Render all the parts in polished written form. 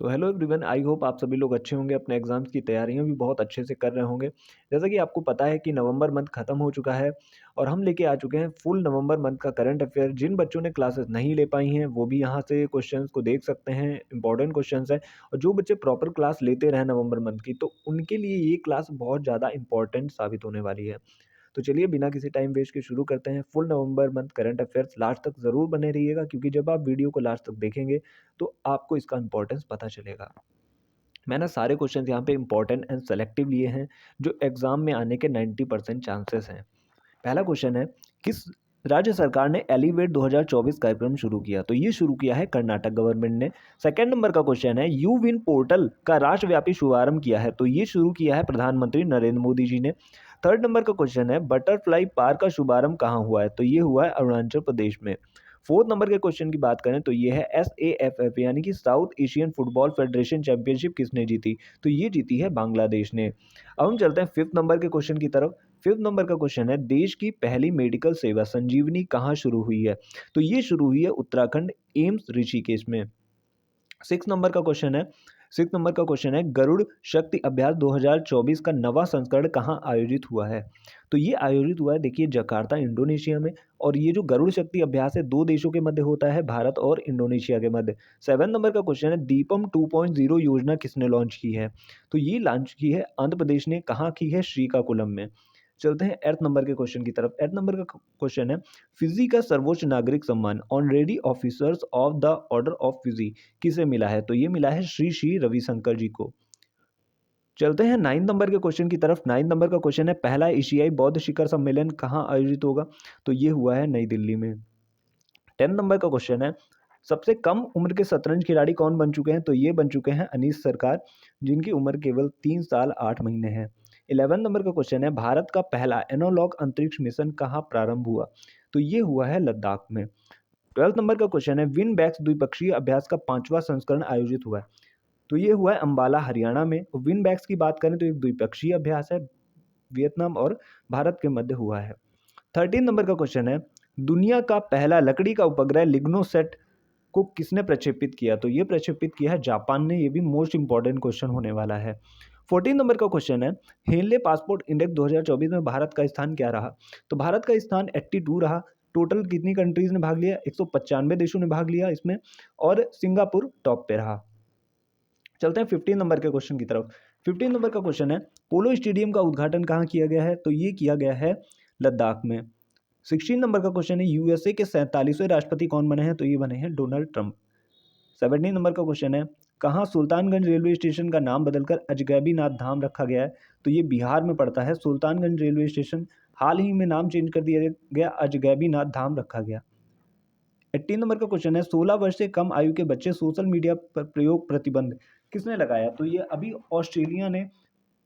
So hello everyone, I hope आप सभी लोग अच्छे होंगे। अपने एग्जाम्स की तैयारियां भी बहुत अच्छे से कर रहे होंगे। जैसा कि आपको पता है कि नवंबर मंथ खत्म हो चुका है और हम लेके आ चुके हैं फुल नवंबर मंथ का करंट अफेयर। जिन बच्चों ने क्लासेस नहीं ले पाई हैं वो भी यहां से क्वेश्चंस को देख सकते हैं। इंपॉर्टेंट क्वेश्चंस है और जो बच्चे प्रॉपर क्लास लेते रहे नवंबर मंथ की, तो उनके लिए ये क्लास बहुत ज़्यादा इंपॉर्टेंट साबित होने वाली है। तो चलिए बिना किसी टाइम वेस्ट के शुरू करते हैं। फुल नवंबर मंथ करंट अफेयर्स लास्ट तक ज़रूर बने रहिएगा, क्योंकि जब आप वीडियो को लास्ट तक देखेंगे तो आपको इसका इंपॉर्टेंस पता चलेगा। मैंने सारे क्वेश्चन यहाँ पे इंपॉर्टेंट एंड सेलेक्टिव लिए हैं, जो एग्जाम में आने के 90% चांसेस हैं। पहला क्वेश्चन है, किस राज्य सरकार ने एलिवेट 2024 कार्यक्रम शुरू किया? तो ये शुरू किया है कर्नाटक गवर्नमेंट ने। सेकंड नंबर का क्वेश्चन है, यू विन पोर्टल का राष्ट्रव्यापी शुभारंभ किया है? तो ये शुरू किया है प्रधानमंत्री नरेंद्र मोदी जी ने। थर्ड नंबर का क्वेश्चन है, बटरफ्लाई पार्क का शुभारंभ कहाँ हुआ है? तो ये हुआ है अरुणाचल प्रदेश में। फोर्थ नंबर के क्वेश्चन की बात करें तो ये है SAFF यानी कि south Asian football federation championship किसने जीती? तो ये जीती है बांग्लादेश ने। अब हम चलते हैं फिफ्थ नंबर के क्वेश्चन की तरफ। फिफ्थ नंबर का क्वेश्चन है, देश की पहली मेडिकल सेवा संजीवनी कहाँ शुरू हुई है? तो ये शुरू हुई है उत्तराखंड एम्स ऋषिकेश में। सिक्स नंबर का क्वेश्चन है सिक्स नंबर का क्वेश्चन है, गरुड़ शक्ति अभ्यास 2024 का नवा संस्करण कहाँ आयोजित हुआ है? तो ये आयोजित हुआ है, देखिए, जकार्ता इंडोनेशिया में। और ये जो गरुड़ शक्ति अभ्यास है, दो देशों के मध्य होता है, भारत और इंडोनेशिया के मध्य। सेवन नंबर का क्वेश्चन है, दीपम 2.0 योजना किसने लॉन्च की है? तो ये लॉन्च की है आंध्र प्रदेश ने। कहाँ की है? श्रीकाकुलम में। चलते हैं एर्थ नंबर के क्वेश्चन की तरफ। एर्थ नंबर का क्वेश्चन है, फिजी का सर्वोच्च नागरिक सम्मान honorary officers of the order of Fiji किसे मिला है? तो ये मिला है श्री श्री रविशंकर जी को। चलते हैं नाइन नंबर के क्वेश्चन की तरफ। नाइन नंबर का क्वेश्चन है, पहला एशियाई बौद्ध शिखर सम्मेलन कहाँ आयोजित होगा? तो ये हुआ है नई दिल्ली में। 10 नंबर का क्वेश्चन है, सबसे कम उम्र के शतरंज खिलाड़ी कौन बन चुके हैं? तो ये बन चुके हैं अनीश सरकार, जिनकी उम्र केवल 3 साल 8 महीने है। 11 नंबर का क्वेश्चन है, भारत का पहला एनालॉग अंतरिक्ष मिशन कहाँ प्रारंभ हुआ? तो ये हुआ है लद्दाख में। 12 नंबर का क्वेश्चन है, विन बैक्स द्विपक्षीय अभ्यास का 5वां संस्करण आयोजित हुआ है? तो ये हुआ है अंबाला हरियाणा में। विन बैक्स की बात करें तो एक द्विपक्षीय अभ्यास है, वियतनाम और भारत के मध्य हुआ है। 13 नंबर का क्वेश्चन है, दुनिया का पहला लकड़ी का उपग्रह लिग्नोसेट को किसने प्रक्षेपित किया? तो ये प्रक्षेपित किया है जापान ने। ये भी मोस्ट इंपॉर्टेंट क्वेश्चन होने वाला है। 14 नंबर का क्वेश्चन है, हेनले पासपोर्ट इंडेक्स 2024 में भारत का स्थान क्या रहा? तो भारत का स्थान 82 रहा। टोटल कितनी कंट्रीज ने भाग लिया? 195 देशों ने भाग लिया इसमें, और सिंगापुर टॉप पे रहा। चलते हैं 15 नंबर के क्वेश्चन की तरफ। 15 नंबर का क्वेश्चन है, पोलो स्टेडियम का उद्घाटन कहाँ किया गया है? तो ये किया गया है लद्दाख में। 16 नंबर का क्वेश्चन है, यूएसए के 47वें राष्ट्रपति कौन बने हैं? तो ये बने हैं डोनाल्ड ट्रंप। 17 नंबर का क्वेश्चन है, कहाँ सुल्तानगंज रेलवे स्टेशन का नाम बदलकर अजगैबीनाथ धाम रखा गया है? तो ये बिहार में पड़ता है। सुल्तानगंज रेलवे स्टेशन हाल ही में नाम चेंज कर दिया गया, अजगैबीनाथ धाम रखा गया। 18 नंबर का क्वेश्चन है, 16 वर्ष से कम आयु के बच्चे सोशल मीडिया पर प्रयोग प्रतिबंध किसने लगाया? तो ये अभी ऑस्ट्रेलिया ने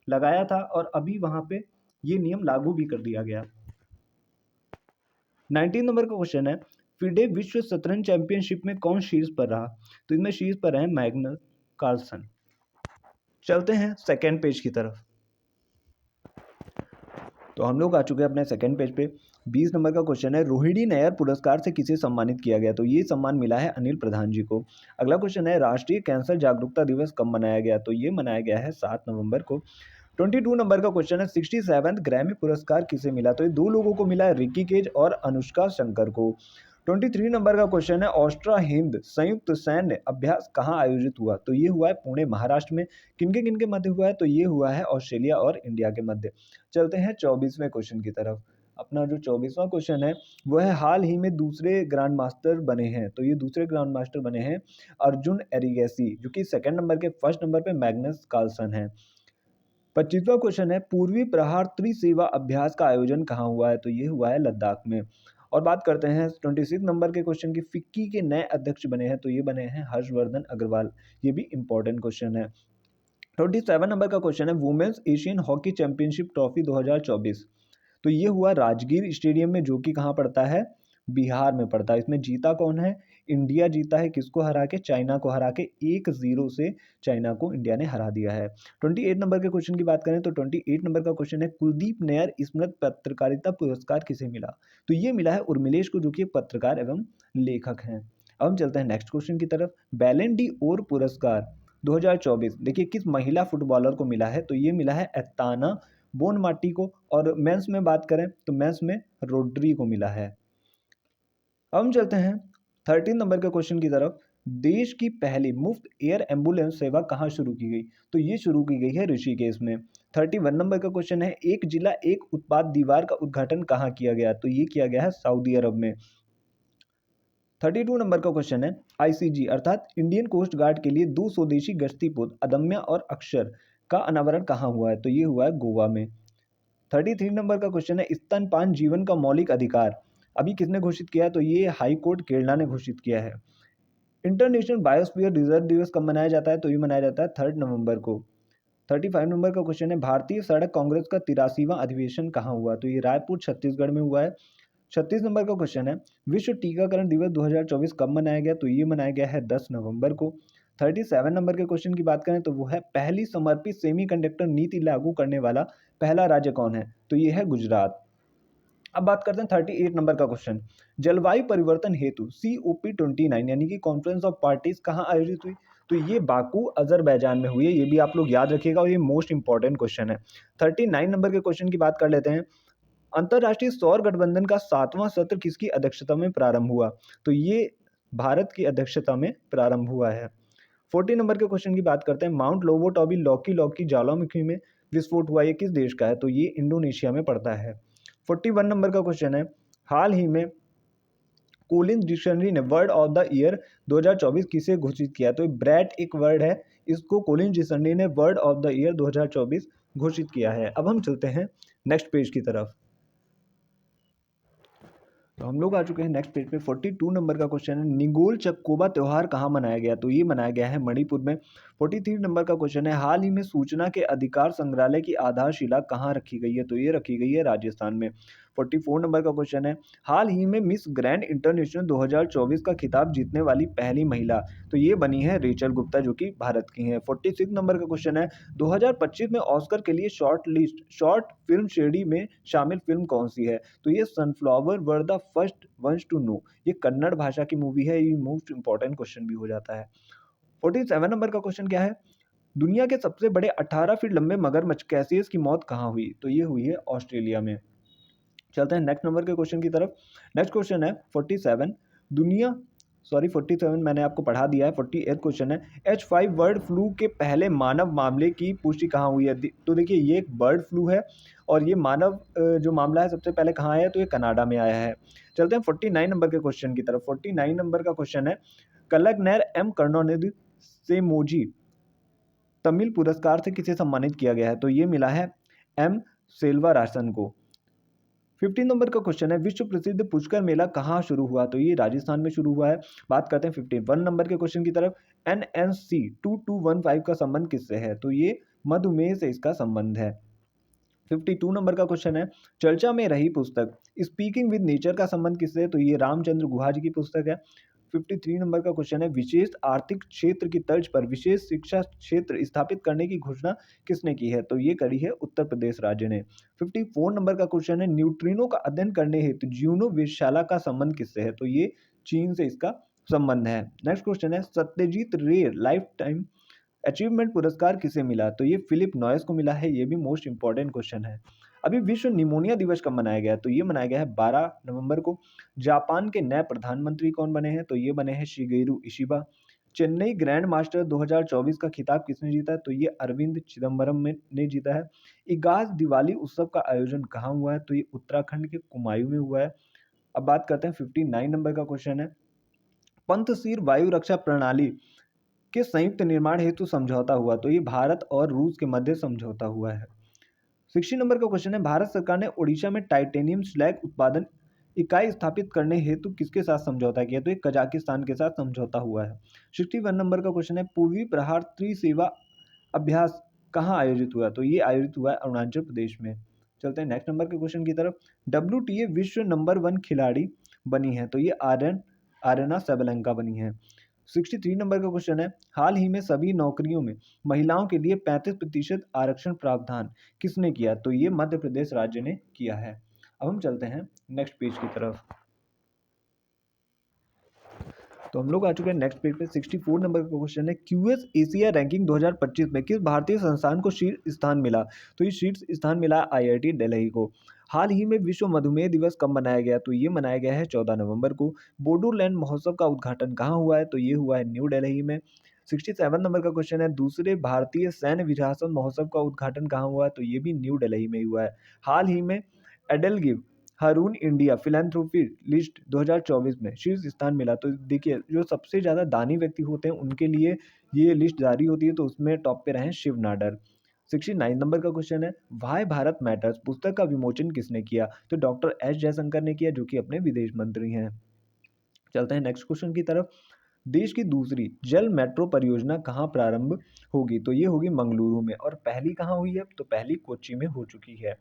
लगाया था और अभी वहां पे ये नियम लागू भी कर दिया गया। 19 नंबर का क्वेश्चन है, फिडे विश्व शतरंज चैंपियनशिप में कौन शीर्ष पर रहा? तो इनमें शीर्ष पर है मैग्नस कार्लसन। चलते हैं सेकेंड पेज की तरफ। तो हम लोग आ चुके हैं अपने सेकंड पेज पे। 20 नंबर का क्वेश्चन है, रोहिणी नैयर पुरस्कार से किसे सम्मानित किया गया? तो ये सम्मान मिला है अनिल प्रधान जी को। अगला क्वेश्चन है, राष्ट्रीय कैंसर जागरूकता दिवस कब मनाया गया? तो ये मनाया गया है 7 नवंबर को। 22 नंबर का क्वेश्चन है, 67th ग्रैमी पुरस्कार किसे मिला? तो ये दो लोगों को मिला है, रिकी केज और अनुष्का शंकर को। 23 नंबर का क्वेश्चन है, ऑस्ट्रा हिंद संयुक्त सैन्य अभ्यास कहाँ आयोजित हुआ? तो ये हुआ है पुणे महाराष्ट्र में। किनके किनके मध्य हुआ है? तो ये हुआ है ऑस्ट्रेलिया और इंडिया के मध्य। चलते हैं 24वें क्वेश्चन की तरफ। अपना जो 24वां क्वेश्चन है वो है, हाल ही में दूसरे ग्रैंड मास्टर बने हैं? तो ये दूसरे ग्रैंड मास्टर बने हैं अर्जुन एरिगेसी, जो कि सेकंड नंबर के फर्स्ट नंबर पे मैग्नस कार्लसन है। 25वां क्वेश्चन है, पूर्वी प्रहार त्रिसेवा अभ्यास का आयोजन कहाँ हुआ है? तो ये हुआ है लद्दाख में। और बात करते हैं 26 नंबर के क्वेश्चन की, फिक्की के नए अध्यक्ष बने हैं? तो ये बने हैं हर्षवर्धन अग्रवाल। ये भी इंपॉर्टेंट क्वेश्चन है। 27 नंबर का क्वेश्चन है, women's Asian hockey championship trophy 2024। तो ये हुआ राजगीर स्टेडियम में, जो कि कहाँ पड़ता है? बिहार में पड़ता है। इसमें जीता कौन है? इंडिया जीता है। किसको हरा के? चाइना को हरा के। 1-0 से चाइना को इंडिया ने हरा दिया है। 28 नंबर के क्वेश्चन की बात करें तो 28 नंबर का क्वेश्चन है, कुलदीप नैयर स्मृत पत्रकारिता पुरस्कार किसे मिला? तो ये मिला है उर्मिलेश को, जो कि एक पत्रकार एवं लेखक हैं। अब हम चलते हैं नेक्स्ट क्वेश्चन की तरफ। बैलन डी ओर पुरस्कार 2024 देखिए किस महिला फुटबॉलर को मिला है, तो ये मिला है एताना बोनमाटी को। और मेंस में बात करें तो मेंस में रोड्री को मिला है। अब हम चलते हैं 13 नंबर के क्वेश्चन की तरफ। देश की पहली मुफ्त एयर एम्बुलेंस सेवा कहाँ शुरू की गई, तो ये शुरू की गई है ऋषिकेश में। 31 नंबर का क्वेश्चन है, एक जिला एक उत्पाद दीवार का उद्घाटन कहाँ किया गया, तो ये किया गया है सऊदी अरब में। 32 नंबर का क्वेश्चन है, आईसीजी अर्थात इंडियन कोस्ट गार्ड के लिए 2 स्वदेशी गश्ती पोत अदम्य और अक्षर का अनावरण कहाँ हुआ है, तो ये हुआ है गोवा में। 33 नंबर का क्वेश्चन है, स्तनपान जीवन का मौलिक अधिकार अभी किसने घोषित किया है, तो ये हाई कोर्ट केरला ने घोषित किया है। इंटरनेशनल बायोस्फीयर रिजर्व दिवस कब मनाया जाता है, तो ये मनाया जाता है 3 नवंबर को। 35 नंबर का क्वेश्चन है, भारतीय सड़क कांग्रेस का 83वां अधिवेशन कहाँ हुआ, तो ये रायपुर छत्तीसगढ़ में हुआ है। 36 नंबर का क्वेश्चन है, विश्व टीकाकरण दिवस 2024 कब मनाया गया, तो ये मनाया गया है 10 नवंबर को। 37 नंबर के क्वेश्चन की बात करें तो वो है, पहली समर्पित सेमीकंडक्टर नीति लागू करने वाला पहला राज्य कौन है, तो ये है गुजरात। अब बात करते हैं 38 नंबर का क्वेश्चन, जलवायु परिवर्तन हेतु COP29 यानी कि कॉन्फ्रेंस ऑफ पार्टीज कहाँ आयोजित हुई, तो ये बाकू अजरबैजान में हुई है। ये भी आप लोग याद रखिएगा और ये मोस्ट इंपॉर्टेंट क्वेश्चन है। 39 नंबर के क्वेश्चन की बात कर लेते हैं, अंतर्राष्ट्रीय सौर गठबंधन का 7वां सत्र किसकी अध्यक्षता में प्रारंभ हुआ, तो ये भारत की अध्यक्षता में प्रारंभ हुआ है। 40 नंबर के क्वेश्चन की बात करते हैं, माउंट लोबोटोबी लॉकी लॉकी ज्वालामुखी में विस्फोट हुआ, ये किस देश का है, तो ये इंडोनेशिया में पड़ता है। 41 नंबर का क्वेश्चन है, हाल ही में कोलिंस डिक्शनरी ने वर्ड ऑफ द ईयर 2024 किसे घोषित किया, तो ब्रैट एक वर्ड है, इसको कोलिंस डिक्शनरी ने वर्ड ऑफ द ईयर 2024 घोषित किया है। अब हम चलते हैं नेक्स्ट पेज की तरफ। तो हम लोग आ चुके हैं नेक्स्ट पेज पे। 42 नंबर का क्वेश्चन है, निगोल चक्कोबा त्योहार कहाँ मनाया गया, तो ये मनाया गया है मणिपुर में। 43 नंबर का क्वेश्चन है, हाल ही में सूचना के अधिकार संग्रहालय की आधारशिला कहाँ रखी गई है, तो ये रखी गई है राजस्थान में। 44 नंबर का क्वेश्चन है, हाल ही में मिस ग्रैंड इंटरनेशनल 2024 का खिताब जीतने वाली पहली महिला, तो ये बनी है रेचल गुप्ता जो कि भारत की हैं। 46 नंबर का क्वेश्चन है, 2025 में ऑस्कर के लिए शॉर्ट फिल्म श्रेणी में शामिल फिल्म कौन सी है, तो ये sunflower were the first ones to know, ये कन्नड़ भाषा की मूवी है। ये मोस्ट इंपॉर्टेंट क्वेश्चन भी हो जाता है। 47 नंबर का क्वेश्चन क्या है, दुनिया के सबसे बड़े 18 फीट लंबे मगरमच्छ कैसियस की मौत कहाँ हुई, तो ये हुई है ऑस्ट्रेलिया में। चलते हैं नेक्स्ट नंबर के क्वेश्चन की तरफ। नेक्स्ट क्वेश्चन है 47 मैंने आपको पढ़ा दिया है। 48 क्वेश्चन है, H5 बर्ड फ्लू के पहले मानव मामले की पुष्टि कहाँ हुई है, तो देखिए ये एक बर्ड फ्लू है और ये मानव जो मामला है सबसे पहले कहाँ आया है, तो ये कनाडा में आया है। चलते हैं 49 नंबर के क्वेश्चन की तरफ। 49 नंबर का क्वेश्चन है, कलगनर M करुणानिधि सेमोजी तमिल पुरस्कार से किसे सम्मानित किया गया है, तो ये मिला है M सेल्वरासन को। 15 नंबर का क्वेश्चन है, विश्व प्रसिद्ध पुष्कर मेला कहाँ शुरू हुआ, तो ये राजस्थान में शुरू हुआ है। बात करते हैं 51 नंबर के क्वेश्चन की तरफ। NNC 2215 का संबंध किससे है, तो ये मधुमेह से इसका संबंध है। 52 नंबर का क्वेश्चन है, चर्चा में रही पुस्तक स्पीकिंग विद नेचर का संबंध किससे है, तो ये रामचंद्र गुहा जी की पुस्तक है। 53 नंबर का क्वेश्चन है, विशेष आर्थिक क्षेत्र की तर्ज पर विशेष शिक्षा क्षेत्र स्थापित करने की घोषणा किसने की है, तो ये करी है उत्तर प्रदेश राज्य ने। 54 नंबर का क्वेश्चन है, न्यूट्रिनो का अध्ययन करने हेतु ज्यूनो वेधशाला का संबंध किससे है, तो ये चीन से इसका संबंध है। नेक्स्ट क्वेश्चन है, सत्यजीत रे लाइफ टाइम अचीवमेंट पुरस्कार किसे मिला, तो ये फिलिप नॉयस को मिला है। ये भी मोस्ट इंपॉर्टेंट क्वेश्चन है। अभी विश्व निमोनिया दिवस कब मनाया गया, तो ये मनाया गया है 12 नवंबर को। जापान के नए प्रधानमंत्री कौन बने हैं, तो ये बने हैं Shigeru Ishiba. Chennai grand master 2024 का खिताब किसने जीता, तो ये अरविंद चिदम्बरम ने जीता है। इगास दिवाली उत्सव का आयोजन कहाँ हुआ है, तो ये उत्तराखंड के कुमायूं में हुआ है। अब बात करते हैं 59 नंबर का क्वेश्चन है, पंथसीर वायु रक्षा प्रणाली के संयुक्त निर्माण हेतु समझौता हुआ, तो ये भारत और रूस के मध्य समझौता हुआ है। 60 नंबर का क्वेश्चन है, भारत सरकार ने ओडिशा में टाइटेनियम स्लैग उत्पादन इकाई स्थापित करने हेतु किसके साथ समझौता किया, तो ये कजाकिस्तान के साथ समझौता हुआ है। 61 नंबर का क्वेश्चन है, पूर्वी प्रहार त्रिसेवा अभ्यास कहाँ आयोजित हुआ, तो ये आयोजित हुआ है अरुणाचल प्रदेश में। चलते हैं नेक्स्ट नंबर के क्वेश्चन की तरफ। WTA विश्व नंबर 1 खिलाड़ी बनी है, तो ये आर्यना सबलंका बनी है। 63 नंबर का क्वेश्चन है, हाल ही में सभी नौकरियों में महिलाओं के लिए 35% आरक्षण प्रावधान किसने किया, तो ये मध्य प्रदेश राज्य ने किया है। अब हम चलते हैं नेक्स्ट पेज की तरफ। तो हम लोग आ चुके हैं नेक्स्ट पेज पे। 64 नंबर का क्वेश्चन है, क्यूएस एशिया रैंकिंग 2025 में किस भारतीय संस्थान को शीर्ष स्थान मिला? तो ये शीर्ष स्थान मिला आईआईटी दिल्ली को। हाल ही में विश्व मधुमेह दिवस कब मनाया गया? तो ये मनाया गया है 14 नवंबर को। बोडोलैंड महोत्सव का उद्घाटन कहाँ हुआ है? तो ये हुआ है न्यू दिल्ली में। 67 नंबर का क्वेश्चन है, दूसरे भारतीय सैन्य विरासत महोत्सव का उद्घाटन कहाँ हुआ है? तो ये भी न्यू दिल्ली में ही हुआ है। हाल ही में एडलगिव हारून इंडिया फिलैंथ्रोपी लिस्ट 2024 में शीर्ष स्थान मिला। तो देखिए, जो सबसे ज़्यादा दानी व्यक्ति होते हैं उनके लिए ये लिस्ट जारी होती है, तो उसमें टॉप पे रहे शिव नाडर। 69 नंबर का क्वेश्चन है, वाई भारत मैटर्स पुस्तक का विमोचन किसने किया? तो डॉक्टर एस जयशंकर ने किया, जो कि अपने विदेश मंत्री हैं। चलते हैं नेक्स्ट क्वेश्चन की तरफ। देश की दूसरी जल मेट्रो परियोजना कहाँ प्रारंभ होगी? तो ये होगी मंगलुरु में। और पहली कहाँ हुई है? तो पहली कोच्चि में हो चुकी है।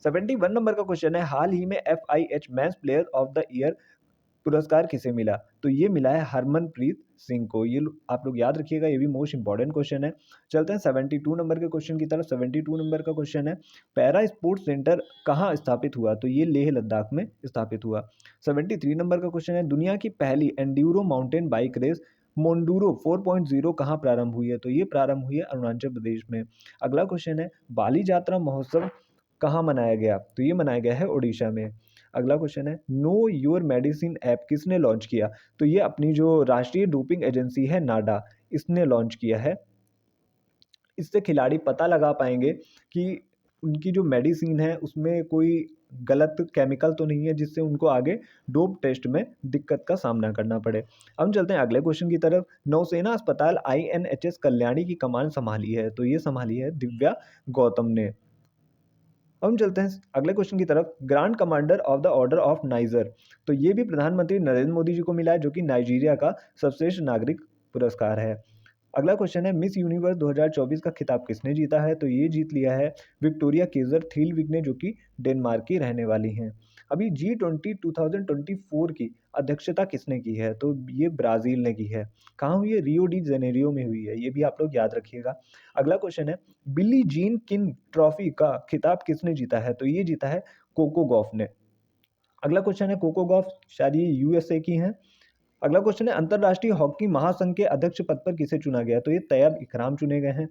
71 नंबर का क्वेश्चन है, हाल ही में FIH match player of the year पुरस्कार किसे मिला? तो ये मिला है हरमनप्रीत सिंह को। आप लोग याद रखिएगा, ये भी मोस्ट इंपॉर्टेंट क्वेश्चन है। चलते हैं 72 नंबर के क्वेश्चन की तरफ। 72 नंबर का क्वेश्चन है, पैरा स्पोर्ट्स सेंटर कहाँ स्थापित हुआ? तो ये लेह लद्दाख में स्थापित हुआ। 73 नंबर का क्वेश्चन है, दुनिया की पहली एंड्यूरो माउंटेन बाइक रेस मोंडूरो 4.0 कहाँ प्रारंभ हुई है? तो ये प्रारंभ हुई है अरुणाचल प्रदेश में। अगला क्वेश्चन है, बाली यात्रा महोत्सव कहाँ मनाया गया? तो ये मनाया गया है उड़ीसा में। अगला क्वेश्चन है, नो योर मेडिसिन ऐप किसने लॉन्च किया? तो ये अपनी जो राष्ट्रीय डोपिंग एजेंसी है नाडा, इसने लॉन्च किया है। इससे खिलाड़ी पता लगा पाएंगे कि उनकी जो मेडिसिन है उसमें कोई गलत केमिकल तो नहीं है, जिससे उनको आगे डोप टेस्ट में दिक्कत का सामना करना पड़े। अब हम चलते हैं अगले क्वेश्चन की तरफ। नौसेना अस्पताल INHS कल्याणी की कमान संभाली है? तो ये संभाली है दिव्या गौतम ने। अब हम चलते हैं अगले क्वेश्चन की तरफ। Grand commander of the order of niger, तो ये भी प्रधानमंत्री नरेंद्र मोदी जी को मिला है, जो कि नाइजीरिया का सर्वश्रेष्ठ नागरिक पुरस्कार है। अगला क्वेश्चन है, मिस यूनिवर्स 2024 का खिताब किसने जीता है? तो ये जीत लिया है विक्टोरिया केजर थीलविग ने, जो कि डेनमार्क की रहने वाली हैं। अभी G20 2024 की अध्यक्षता किसने की है? तो ये ब्राज़ील ने की है। कहाँ हुई है? रियो डी जेनेरियो में हुई है। ये भी आप लोग याद रखिएगा। अगला क्वेश्चन है, बिली जीन किंग ट्रॉफी का खिताब किसने जीता है? तो ये जीता है कोको गॉफ ने। अगला क्वेश्चन है, कोको गॉफ शायद ये USA की हैं। अगला क्वेश्चन है, अंतरराष्ट्रीय हॉकी महासंघ के अध्यक्ष पद पर किसे चुना गया? तो ये तैयब इकराम चुने गए हैं।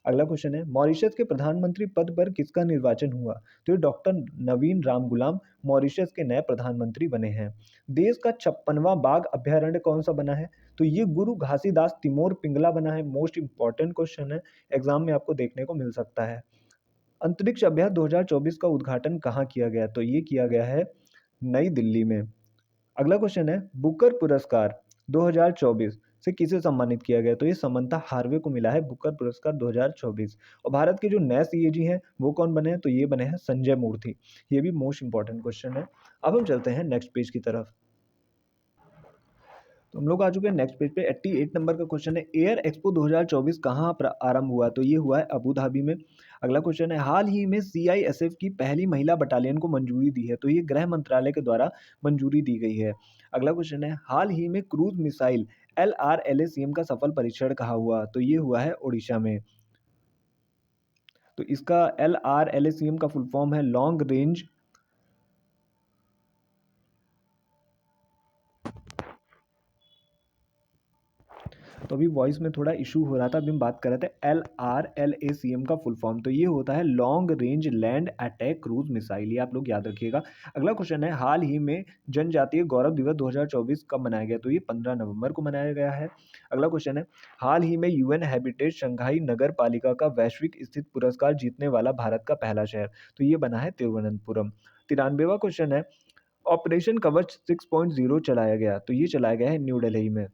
अगला क्वेश्चन है, मॉरिशस के प्रधानमंत्री पद पर किसका निर्वाचन हुआ? तो ये डॉक्टर नवीन राम गुलाम मॉरिशस के नए प्रधानमंत्री बने हैं। देश का 56वां बाघ अभ्यारण्य कौन सा बना है? तो ये गुरु घासीदास तिमोर पिंगला बना है। मोस्ट इंपॉर्टेंट क्वेश्चन है, एग्जाम में आपको देखने को मिल सकता है। अंतरिक्ष अभ्यास 2024 का उद्घाटन कहाँ किया गया? तो ये किया गया है नई दिल्ली में। अगला क्वेश्चन है, बुकर पुरस्कार 2024 से किसे सम्मानित किया गया? तो ये समंता हार्वे को मिला है बुकर पुरस्कार 2024। और भारत के जो नए CAG हैं वो कौन बने हैं? तो ये बने हैं संजय मूर्ति। ये भी मोस्ट इंपॉर्टेंट क्वेश्चन है। अब हम चलते हैं नेक्स्ट पेज की तरफ। तो हम लोग आ चुके हैं नेक्स्ट पेज पे। 88 नंबर का क्वेश्चन है, एयर एक्सपो 2024 कहाँ आरंभ हुआ? तो ये हुआ है अबू धाबी में। अगला क्वेश्चन है, हाल ही में CISF की पहली महिला बटालियन को मंजूरी दी है? तो ये गृह मंत्रालय के द्वारा मंजूरी दी गई है। अगला क्वेश्चन है, हाल ही में क्रूज मिसाइल LRLACM का सफल परीक्षण कहाँ हुआ? तो ये हुआ है उड़ीसा में। तो इसका LRLACM का फुल फॉर्म है लॉन्ग रेंज तो अभी वॉइस में थोड़ा इशू हो रहा था। अभी हम बात कर रहे थे LRLACM का फुल फॉर्म। तो ये होता है long range land attack cruise missile. ये आप लोग याद रखिएगा। अगला क्वेश्चन है, हाल ही में जनजातीय गौरव दिवस 2024 कब मनाया गया? तो ये 15 नवंबर को मनाया गया है। अगला क्वेश्चन है, हाल ही में UN हैबिटेट शंघाई नगर पालिका का वैश्विक स्थित पुरस्कार जीतने वाला भारत का पहला शहर? तो ये बना है तिरुवनंतपुरम। 93वां क्वेश्चन है, ऑपरेशन कवच 6.0 चलाया गया? तो ये चलाया गया है न्यू दिल्ली में।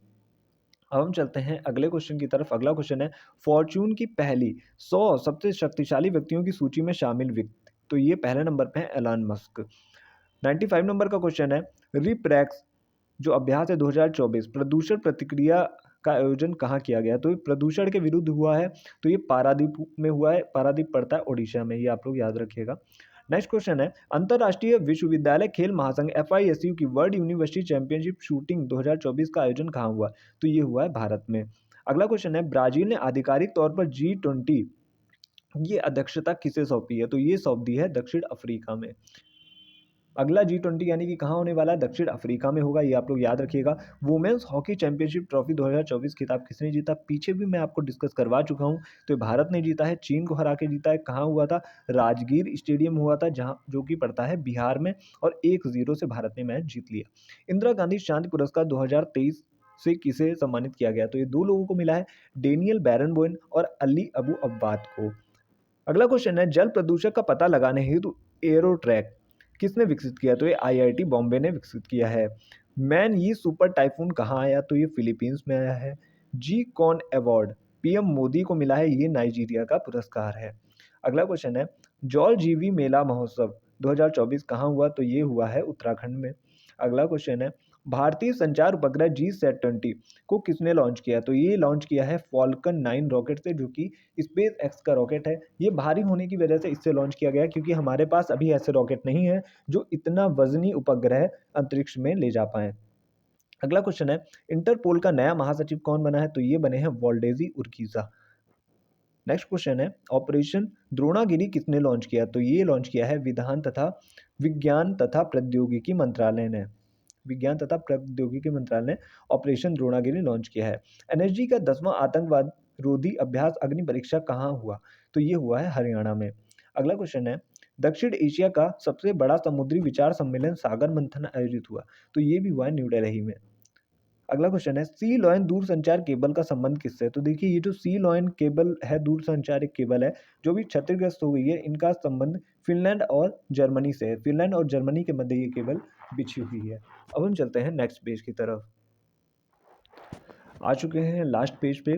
अब हम चलते हैं अगले क्वेश्चन की तरफ। अगला क्वेश्चन है, फॉर्च्यून की पहली 100 सबसे शक्तिशाली व्यक्तियों की सूची में शामिल व्यक्ति? तो ये पहले नंबर पे है एलन मस्क। 95 नंबर का क्वेश्चन है, रिप्रैक्स जो अभ्यास है 2024 प्रदूषण प्रतिक्रिया का आयोजन कहाँ किया गया? तो ये प्रदूषण के विरुद्ध हुआ है। तो ये पारादीप में हुआ है। पारादीप पड़ता है उड़ीसा में। ये आप लोग याद रखिएगा। नेक्स्ट क्वेश्चन है, अंतरराष्ट्रीय विश्वविद्यालय खेल महासंघ FISU की वर्ल्ड यूनिवर्सिटी चैंपियनशिप शूटिंग 2024 का आयोजन कहाँ हुआ? तो ये हुआ है भारत में। अगला क्वेश्चन है, ब्राजील ने आधिकारिक तौर पर G20 ये अध्यक्षता किसे सौंपी है? तो ये सौंप दी है दक्षिण अफ्रीका में। अगला G20 यानी कि कहाँ होने वाला है? दक्षिण अफ्रीका में होगा, ये आप लोग याद रखिएगा। वुमेन्स हॉकी चैंपियनशिप ट्रॉफी 2024 खिताब किसने जीता? पीछे भी मैं आपको डिस्कस करवा चुका हूँ। तो ये भारत ने जीता है, चीन को हरा के जीता है। कहाँ हुआ था? राजगीर स्टेडियम हुआ था, जहाँ जो कि पड़ता है बिहार में, और 1-0 से भारत ने मैच जीत लिया। इंदिरा गांधी शांति पुरस्कार 2023 से किसे सम्मानित किया गया? तो ये 2 लोगों को मिला है, डेनियल बैरनबोइन और अली अबू अब्बाद को। अगला क्वेश्चन है, जल प्रदूषण का पता लगाने हेतु एरो ट्रैक किसने विकसित किया? तो ये आईआईटी बॉम्बे ने विकसित किया है। मैन यी सुपर टाइफून कहाँ आया? तो ये फिलीपींस में आया है। जी कॉन अवार्ड पीएम मोदी को मिला है, ये नाइजीरिया का पुरस्कार है। अगला क्वेश्चन है, जौल जीवी मेला महोत्सव 2024 कहाँ हुआ? तो ये हुआ है उत्तराखंड में। अगला क्वेश्चन है, भारतीय संचार उपग्रह G-SAT-20 को किसने लॉन्च किया? तो ये लॉन्च किया है फॉल्कन 9 रॉकेट से, जो कि स्पेस एक्स का रॉकेट है। ये भारी होने की वजह से इससे लॉन्च किया गया है, क्योंकि हमारे पास अभी ऐसे रॉकेट नहीं है जो इतना वजनी उपग्रह अंतरिक्ष में ले जा पाए। अगला क्वेश्चन है, इंटरपोल का नया महासचिव कौन बना है? तो ये बने हैं वोल्डेजी उर्किजा। नेक्स्ट क्वेश्चन है, ऑपरेशन द्रोणागिरी किसने लॉन्च किया? तो ये लॉन्च किया है विज्ञान तथा प्रौद्योगिकी मंत्रालय ने। विज्ञान तथा प्रौद्योगिकी मंत्रालय ने ऑपरेशन द्रोणागिरी लॉन्च किया है। एनएसजी का 10वां आतंकवाद रोधी अभ्यास अग्नि परीक्षा कहाँ हुआ? तो ये हुआ है हरियाणा में। अगला क्वेश्चन है, दक्षिण एशिया का सबसे बड़ा समुद्री विचार सम्मेलन सागर मंथन आयोजित हुआ? तो ये भी हुआ है न्यू दिल्ली में। अगला क्वेश्चन है, सी लॉयन दूरसंचार केबल का संबंध किससे? तो देखिए, ये जो सी लॉयन केबल है, दूरसंचार एक केबल है जो भी क्षतिग्रस्त हो गई है, इनका संबंध फिनलैंड और जर्मनी से है। फिनलैंड और जर्मनी के मध्य ये केबल बिछी हुई है। अब हम चलते हैं नेक्स्ट पेज की तरफ। आ चुके हैं लास्ट पेज पे।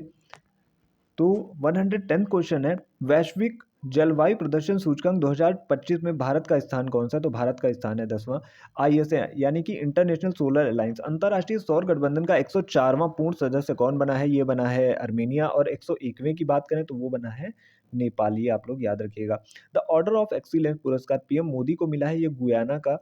तो 110 क्वेश्चन है, वैश्विक जलवायु प्रदर्शन सूचकांक 2025 में भारत का स्थान कौन सा? तो भारत का स्थान है 10वां। आईएसए यानी कि इंटरनेशनल सोलर अलायंस, अंतर्राष्ट्रीय सौर गठबंधन का 104वां पूर्ण सदस्य कौन बना है? ये बना है अर्मेनिया। और 101वें की बात करें तो वो बना है नेपाल, ये आप लोग याद रखिएगा। द ऑर्डर ऑफ एक्सीलेंस पुरस्कार पीएम मोदी को मिला है, ये गुयाना का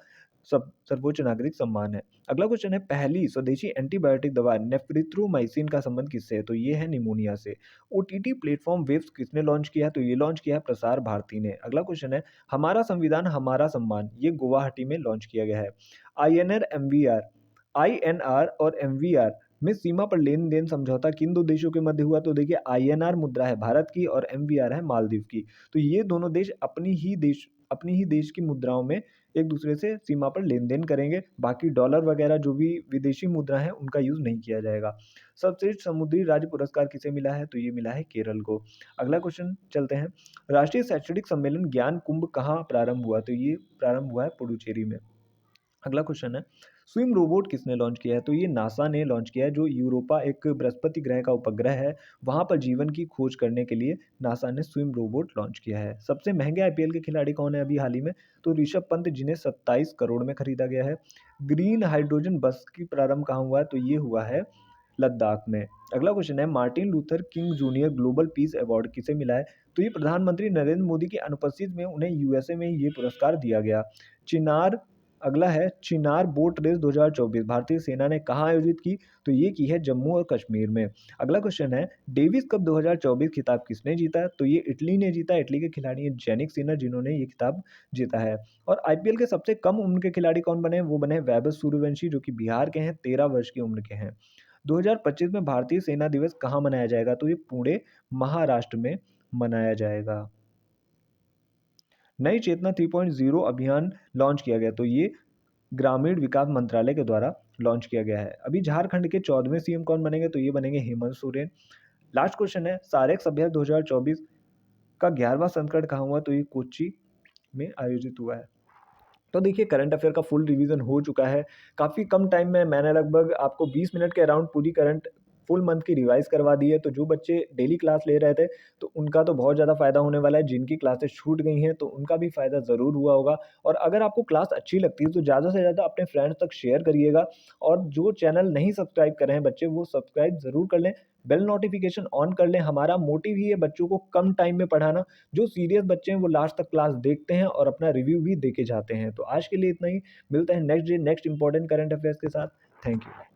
सब सर्वोच्च नागरिक सम्मान है। अगला क्वेश्चन है, पहली स्वदेशी एंटीबायोटिक दवा नेफ्रिथ्रोमाइसिन का संबंध किससे है? तो ये है निमोनिया से। ओटीटी प्लेटफॉर्म वेव्स किसने लॉन्च किया है? तो ये लॉन्च किया है प्रसार भारती ने। अगला क्वेश्चन है, हमारा संविधान हमारा सम्मान, ये गुवाहाटी में लॉन्च किया गया है। आईएनआर एमवीआर आईएनआर और एमवीआर में सीमा पर लेन देन समझौता किन दो देशों के मध्य हुआ? तो देखिए, आईएनआर मुद्रा है भारत की और एमवीआर है मालदीव की। तो ये दोनों देश अपनी ही देश की मुद्राओं में एक दूसरे से सीमा पर लेन देन करेंगे। बाकी डॉलर वगैरह जो भी विदेशी मुद्रा है, उनका यूज नहीं किया जाएगा। सर्वश्रेष्ठ समुद्री राज्य पुरस्कार किसे मिला है? तो ये मिला है केरल को। अगला क्वेश्चन चलते हैं, राष्ट्रीय शैक्षणिक सम्मेलन ज्ञान कुंभ कहाँ प्रारंभ हुआ? तो ये प्रारंभ हुआ है पुडुचेरी में। अगला क्वेश्चन है, स्विम रोबोट किसने लॉन्च किया है? तो ये नासा ने लॉन्च किया है, जो यूरोपा एक बृहस्पति ग्रह का उपग्रह है, वहां पर जीवन की खोज करने के लिए नासा ने स्विम रोबोट लॉन्च किया है। सबसे महंगे आईपीएल के खिलाड़ी कौन है अभी हाल ही में? तो ऋषभ पंत, जिन्हें 27 करोड़ में खरीदा गया है। ग्रीन हाइड्रोजन बस की प्रारंभ कहाँ हुआ है? तो ये हुआ है लद्दाख में। अगला क्वेश्चन है, Martin Luther king junior global peace award किसे मिला है? तो ये प्रधानमंत्री नरेंद्र मोदी की अनुपस्थिति में उन्हें यूएसए में ये पुरस्कार दिया गया। चिनार अगला है, चिनार बोट रेस 2024 भारतीय सेना ने कहाँ आयोजित की? तो ये की है जम्मू और कश्मीर में। अगला क्वेश्चन है, डेविस कप 2024 खिताब किसने जीता? तो ये इटली ने जीता। इटली के खिलाड़ी हैं जेनिक सिनर, जिन्होंने ये खिताब जीता है। और आईपीएल के सबसे कम उम्र के खिलाड़ी कौन बने? वो बने वैभव सूर्यवंशी, जो कि बिहार के हैं, 13 वर्ष की उम्र के हैं। 2025 में भारतीय सेना दिवस कहाँ मनाया जाएगा? तो ये पुणे महाराष्ट्र में मनाया जाएगा। नई चेतना 3.0 अभियान लॉन्च किया गया, तो ये ग्रामीण विकास मंत्रालय के द्वारा लॉन्च किया गया है। अभी झारखंड के 14वें सीएम कौन बनेंगे? तो ये बनेंगे हेमंत सोरेन। लास्ट क्वेश्चन है, सारेक सभ्यता 2024 का 11वां संस्करण कहाँ हुआ? तो ये कोच्चि में आयोजित हुआ है। तो देखिए, करंट अफेयर का फुल रिवीजन हो चुका है। काफ़ी कम टाइम में मैंने लगभग आपको 20 मिनट के अराउंड पूरी करंट फुल मंथ की रिवाइज़ करवा दी है। तो जो बच्चे डेली क्लास ले रहे थे, तो उनका तो बहुत ज़्यादा फ़ायदा होने वाला है। जिनकी क्लासेस छूट गई हैं, तो उनका भी फ़ायदा ज़रूर हुआ होगा। और अगर आपको क्लास अच्छी लगती है, तो ज़्यादा से ज़्यादा अपने फ्रेंड्स तक शेयर करिएगा। और जो चैनल नहीं सब्सक्राइब कर रहे हैं बच्चे, वो सब्सक्राइब ज़रूर कर लें, बेल नोटिफिकेशन ऑन कर लें। हमारा मोटिव ही है बच्चों को कम टाइम में पढ़ाना। जो सीरियस बच्चे हैं, वो लास्ट तक क्लास देखते हैं और अपना रिव्यू भी देके जाते हैं। तो आज के लिए इतना ही। मिलते हैं next day next important current affairs के साथ। Thank you.